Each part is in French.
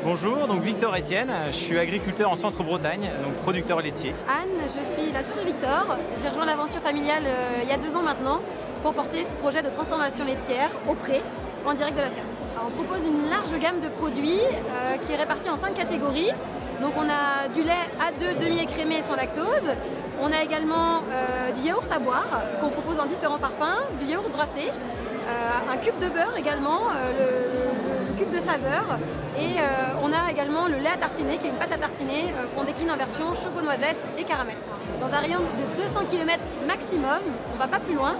Bonjour, donc Victor Etienne, je suis agriculteur en Centre-Bretagne, donc producteur laitier. Anne, je suis la sœur de Victor. J'ai rejoint l'aventure familiale il y a 2 ans maintenant pour porter ce projet de transformation laitière au pré, en direct de la ferme. Alors, on propose une large gamme de produits qui est répartie en 5 catégories. Donc on a du lait A2 demi-écrémé sans lactose. On a également du yaourt à boire qu'on propose en différents parfums, du yaourt brassé, un cube de beurre également, le cube de saveur, et on a également le lait à tartiner qui est une pâte à tartiner qu'on décline en version choco-noisette et caramel. Dans un rayon de 200 km maximum, on ne va pas plus loin.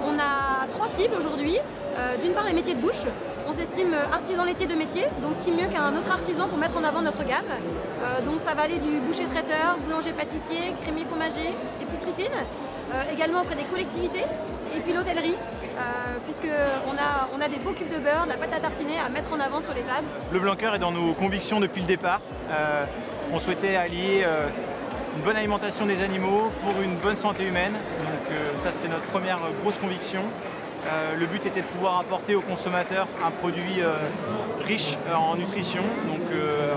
On a 3 cibles aujourd'hui. D'une part les métiers de bouche. On s'estime artisan laitier de métier, donc qui mieux qu'un autre artisan pour mettre en avant notre gamme. Donc ça va aller du boucher traiteur, boulanger pâtissier, crémier fromager, épicerie fine. Également auprès des collectivités et puis l'hôtellerie, puisqu'on a des beaux cubes de beurre, de la pâte à tartiner à mettre en avant sur les tables. Le Blanc-Cœur est dans nos convictions depuis le départ. On souhaitait allier une bonne alimentation des animaux pour une bonne santé humaine. Donc ça c'était notre première grosse conviction. Le but était de pouvoir apporter aux consommateurs un produit riche en nutrition, donc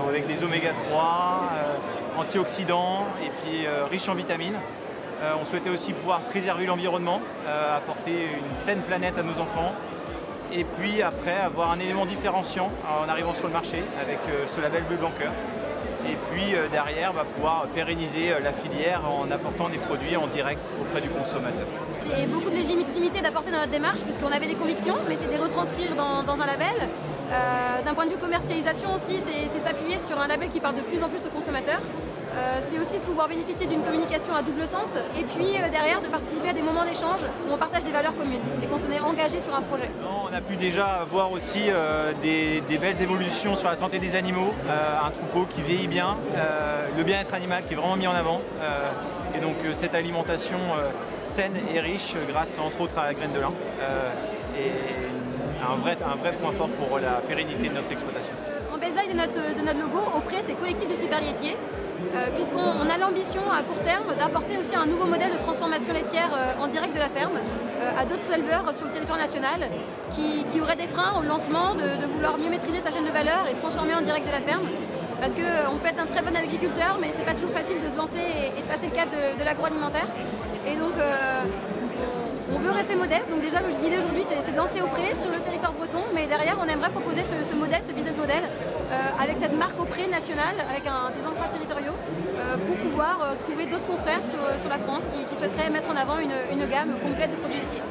avec des oméga 3, antioxydants et puis riche en vitamines. On souhaitait aussi pouvoir préserver l'environnement, apporter une saine planète à nos enfants et puis après avoir un élément différenciant en arrivant sur le marché avec ce label Bleu Blanc-Cœur. Et puis derrière, on va pouvoir pérenniser la filière en apportant des produits en direct auprès du consommateur. C'est beaucoup de légitimité d'apporter dans notre démarche puisqu'on avait des convictions, mais c'est de les retranscrire dans un label. D'un point de vue commercialisation aussi, c'est s'appuyer sur un label qui parle de plus en plus aux consommateurs. C'est aussi de pouvoir bénéficier d'une communication à double sens et puis derrière de participer à des moments d'échange où on partage des valeurs communes et qu'on est engagé sur un projet. On a pu déjà voir aussi des belles évolutions sur la santé des animaux, un troupeau qui vieillit bien, le bien-être animal qui est vraiment mis en avant. Et donc cette alimentation saine et riche grâce entre autres à la graine de lin est un vrai point fort pour la pérennité de notre exploitation. En baseline de notre logo, auprès c'est collectif de super laitiers, puisqu'on a l'ambition à court terme d'apporter aussi un nouveau modèle de transformation laitière en direct de la ferme à d'autres éleveurs sur le territoire national qui auraient des freins au lancement de vouloir mieux maîtriser sa chaîne de valeur et transformer en direct de la ferme. Parce qu'on peut être un très bon agriculteur, mais c'est pas toujours facile de se lancer et de passer le cap de l'agroalimentaire. Et donc on veut rester modeste, donc déjà l'idée aujourd'hui c'est de lancer auprès sur le territoire breton, mais derrière on aimerait proposer ce modèle, ce business model, avec cette marque auprès nationale, avec des ancrages territoriaux, pour pouvoir trouver d'autres confrères sur la France qui souhaiteraient mettre en avant une gamme complète de produits laitiers.